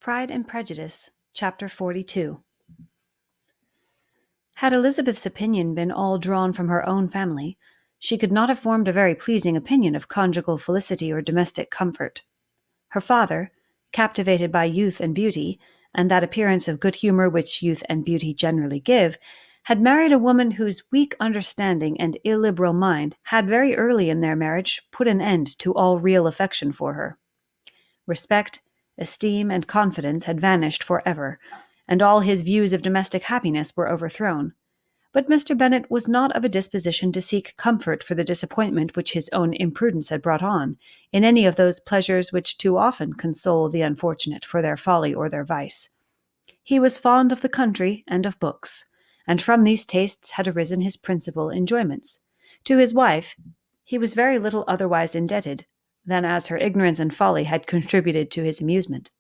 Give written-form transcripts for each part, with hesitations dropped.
Pride and Prejudice, Chapter 42. Had Elizabeth's opinion been all drawn from her own family, she could not have formed a very pleasing opinion of conjugal felicity or domestic comfort. Her father, captivated by youth and beauty, and that appearance of good humour which youth and beauty generally give, had married a woman whose weak understanding and illiberal mind had very early in their marriage put an end to all real affection for her. Respect, esteem, and confidence had vanished for ever, and all his views of domestic happiness were overthrown. But Mr. Bennet was not of a disposition to seek comfort for the disappointment which his own imprudence had brought on, in any of those pleasures which too often console the unfortunate for their folly or their vice. He was fond of the country and of books, and from these tastes had arisen his principal enjoyments. To his wife he was very little otherwise indebted than as her ignorance and folly had contributed to his amusement.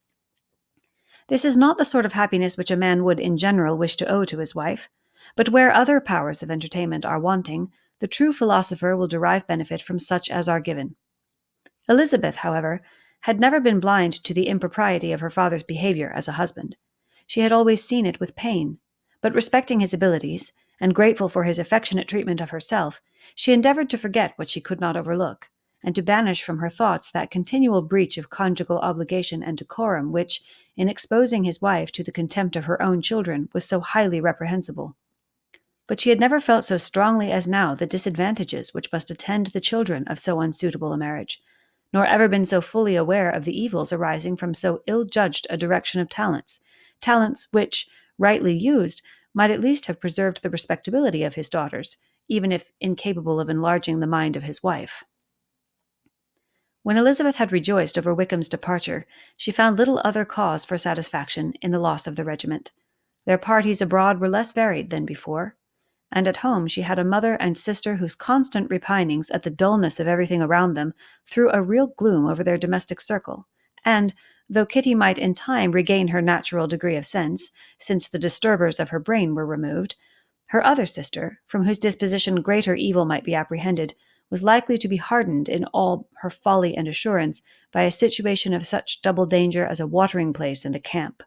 This is not the sort of happiness which a man would in general wish to owe to his wife, but where other powers of entertainment are wanting, the true philosopher will derive benefit from such as are given. Elizabeth, however, had never been blind to the impropriety of her father's behaviour as a husband. She had always seen it with pain, but respecting his abilities, and grateful for his affectionate treatment of herself, she endeavoured to forget what she could not overlook, and to banish from her thoughts that continual breach of conjugal obligation and decorum which, in exposing his wife to the contempt of her own children, was so highly reprehensible. But she had never felt so strongly as now the disadvantages which must attend the children of so unsuitable a marriage, nor ever been so fully aware of the evils arising from so ill-judged a direction of talents which, rightly used, might at least have preserved the respectability of his daughters, even if incapable of enlarging the mind of his wife. When Elizabeth had rejoiced over Wickham's departure, she found little other cause for satisfaction in the loss of the regiment. Their parties abroad were less varied than before, and at home she had a mother and sister whose constant repinings at the dullness of everything around them threw a real gloom over their domestic circle, and, though Kitty might in time regain her natural degree of sense, since the disturbers of her brain were removed, her other sister, from whose disposition greater evil might be apprehended, was likely to be hardened in all her folly and assurance by a situation of such double danger as a watering-place and a camp.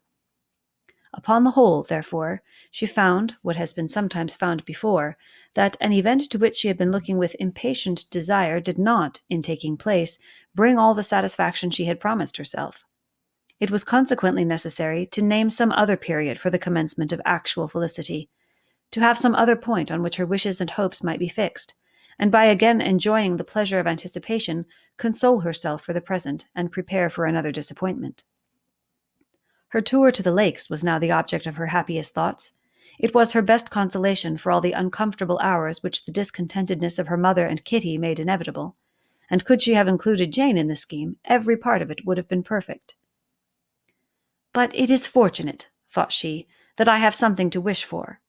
Upon the whole, therefore, she found, what has been sometimes found before, that an event to which she had been looking with impatient desire did not, in taking place, bring all the satisfaction she had promised herself. It was consequently necessary to name some other period for the commencement of actual felicity, to have some other point on which her wishes and hopes might be fixed, and by again enjoying the pleasure of anticipation, console herself for the present and prepare for another disappointment. Her tour to the lakes was now the object of her happiest thoughts. It was her best consolation for all the uncomfortable hours which the discontentedness of her mother and Kitty made inevitable, and could she have included Jane in the scheme, every part of it would have been perfect. But it is fortunate, thought she, that I have something to wish for.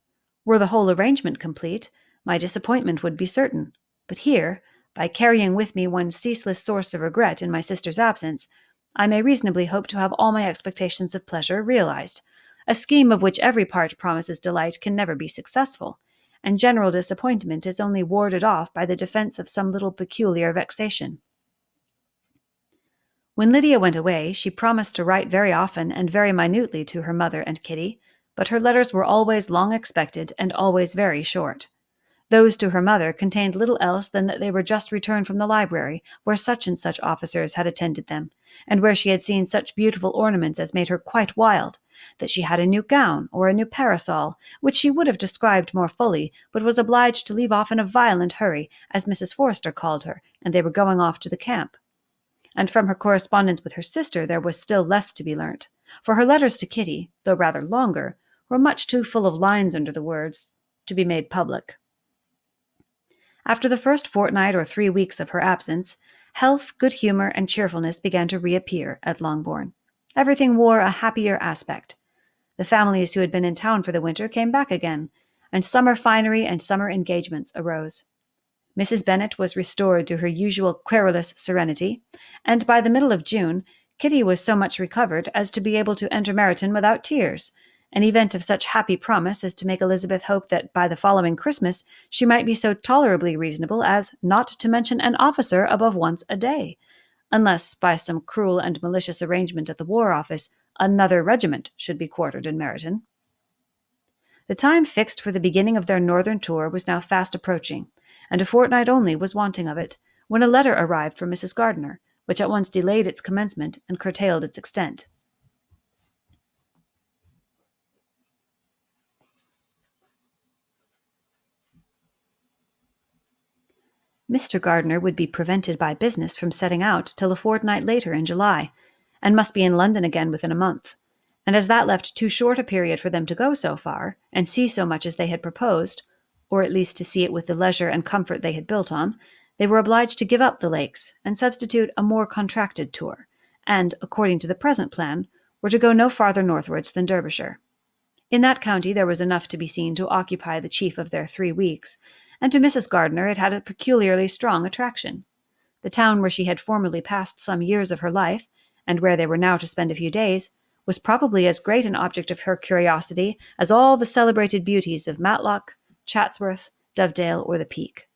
Were the whole arrangement complete, my disappointment would be certain, but here, by carrying with me one ceaseless source of regret in my sister's absence, I may reasonably hope to have all my expectations of pleasure realized. A scheme of which every part promises delight can never be successful, and general disappointment is only warded off by the defense of some little peculiar vexation. When Lydia went away, she promised to write very often and very minutely to her mother and Kitty, but her letters were always long expected and always very short. Those to her mother contained little else than that they were just returned from the library, where such and such officers had attended them, and where she had seen such beautiful ornaments as made her quite wild, that she had a new gown or a new parasol, which she would have described more fully, but was obliged to leave off in a violent hurry, as Mrs. Forster called her, and they were going off to the camp. And from her correspondence with her sister there was still less to be learnt, for her letters to Kitty, though rather longer, were much too full of lines under the words to be made public. After the first fortnight or 3 weeks of her absence, health, good humour, and cheerfulness began to reappear at Longbourn. Everything wore a happier aspect. The families who had been in town for the winter came back again, and summer finery and summer engagements arose. Mrs. Bennet was restored to her usual querulous serenity, and by the middle of June, Kitty was so much recovered as to be able to enter Meryton without tears, an event of such happy promise as to make Elizabeth hope that by the following Christmas she might be so tolerably reasonable as not to mention an officer above once a day, unless, by some cruel and malicious arrangement at the War Office, another regiment should be quartered in Meryton. The time fixed for the beginning of their northern tour was now fast approaching, and a fortnight only was wanting of it, when a letter arrived from Mrs. Gardiner, which at once delayed its commencement and curtailed its extent. Mr. Gardiner would be prevented by business from setting out till a fortnight later in July, and must be in London again within a month, and as that left too short a period for them to go so far, and see so much as they had proposed, or at least to see it with the leisure and comfort they had built on, they were obliged to give up the lakes, and substitute a more contracted tour, and, according to the present plan, were to go no farther northwards than Derbyshire. In that county there was enough to be seen to occupy the chief of their 3 weeks, and to Mrs. Gardiner it had a peculiarly strong attraction. The town where she had formerly passed some years of her life, and where they were now to spend a few days, was probably as great an object of her curiosity as all the celebrated beauties of Matlock, Chatsworth, Dovedale, or the Peak.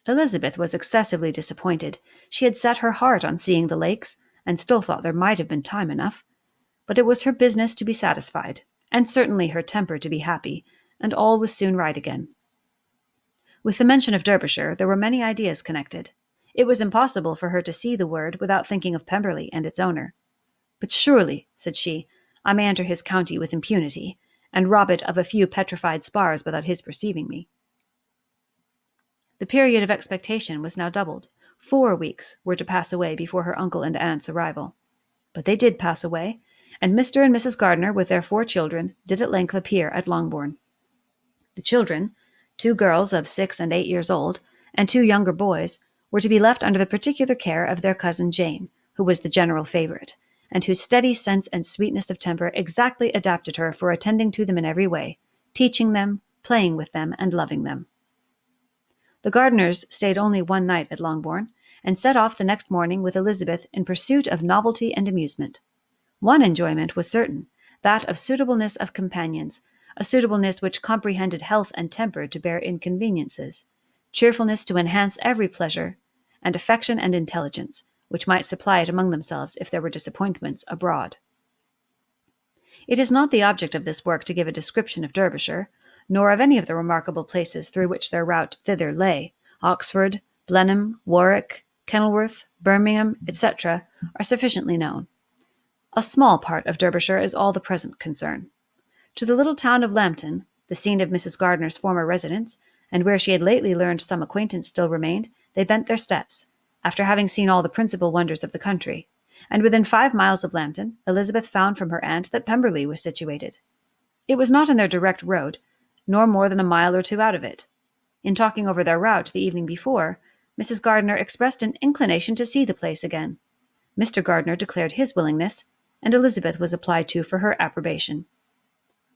Elizabeth was excessively disappointed. She had set her heart on seeing the lakes, and still thought there might have been time enough. But it was her business to be satisfied, and certainly her temper to be happy, and all was soon right again. With the mention of Derbyshire, there were many ideas connected. It was impossible for her to see the word without thinking of Pemberley and its owner. But surely, said she, I may enter his county with impunity, and rob it of a few petrified spars without his perceiving me. The period of expectation was now doubled. 4 weeks were to pass away before her uncle and aunt's arrival. But they did pass away, and Mr. and Mrs. Gardiner, with their 4 children, did at length appear at Longbourn. The children, 2 girls of 6 and 8 years old, and 2 younger boys, were to be left under the particular care of their cousin Jane, who was the general favourite, and whose steady sense and sweetness of temper exactly adapted her for attending to them in every way, teaching them, playing with them, and loving them. The Gardiners stayed only 1 night at Longbourn, and set off the next morning with Elizabeth in pursuit of novelty and amusement. One enjoyment was certain, that of suitableness of companions, a suitableness which comprehended health and temper to bear inconveniences, cheerfulness to enhance every pleasure, and affection and intelligence, which might supply it among themselves if there were disappointments abroad. It is not the object of this work to give a description of Derbyshire, nor of any of the remarkable places through which their route thither lay. Oxford, Blenheim, Warwick, Kenilworth, Birmingham, etc., are sufficiently known. A small part of Derbyshire is all the present concern. To the little town of Lambton, the scene of Mrs. Gardiner's former residence, and where she had lately learned some acquaintance still remained, they bent their steps, after having seen all the principal wonders of the country, and within 5 miles of Lambton, Elizabeth found from her aunt that Pemberley was situated. It was not in their direct road, nor more than a mile or 2 out of it. In talking over their route the evening before, Mrs. Gardiner expressed an inclination to see the place again. Mr. Gardiner declared his willingness, and Elizabeth was applied to for her approbation.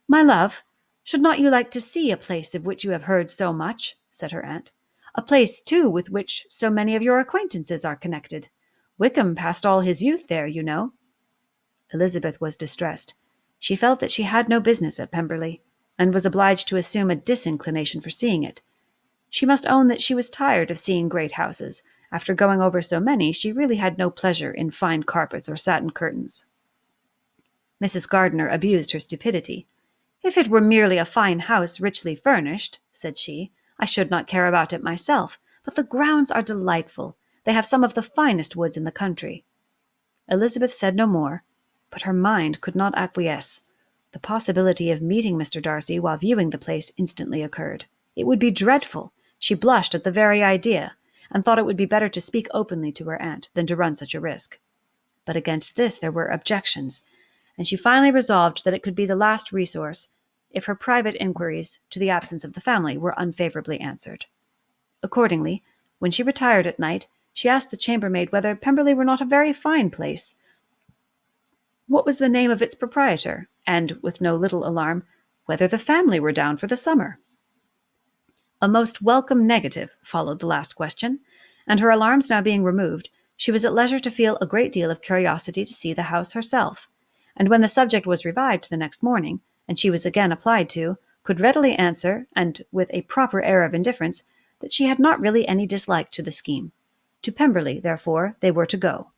"My love, should not you like to see a place of which you have heard so much?" said her aunt. "A place, too, with which so many of your acquaintances are connected. Wickham passed all his youth there, you know." Elizabeth was distressed. She felt that she had no business at Pemberley, and was obliged to assume a disinclination for seeing it. She must own that she was tired of seeing great houses. After going over so many, she really had no pleasure in fine carpets or satin curtains. Mrs. Gardiner abused her stupidity. "If it were merely a fine house richly furnished," said she, "I should not care about it myself, but the grounds are delightful. They have some of the finest woods in the country." Elizabeth said no more, but her mind could not acquiesce. The possibility of meeting Mr. Darcy while viewing the place instantly occurred. It would be dreadful. She blushed at the very idea, and thought it would be better to speak openly to her aunt than to run such a risk. But against this there were objections, and she finally resolved that it could be the last resource if her private inquiries to the absence of the family were unfavourably answered. Accordingly, when she retired at night, she asked the chambermaid whether Pemberley were not a very fine place. What was the name of its proprietor, and, with no little alarm, whether the family were down for the summer? A most welcome negative followed the last question, and her alarms now being removed, she was at leisure to feel a great deal of curiosity to see the house herself, and when the subject was revived the next morning, and she was again applied to, could readily answer, and with a proper air of indifference, that she had not really any dislike to the scheme. To Pemberley, therefore, they were to go.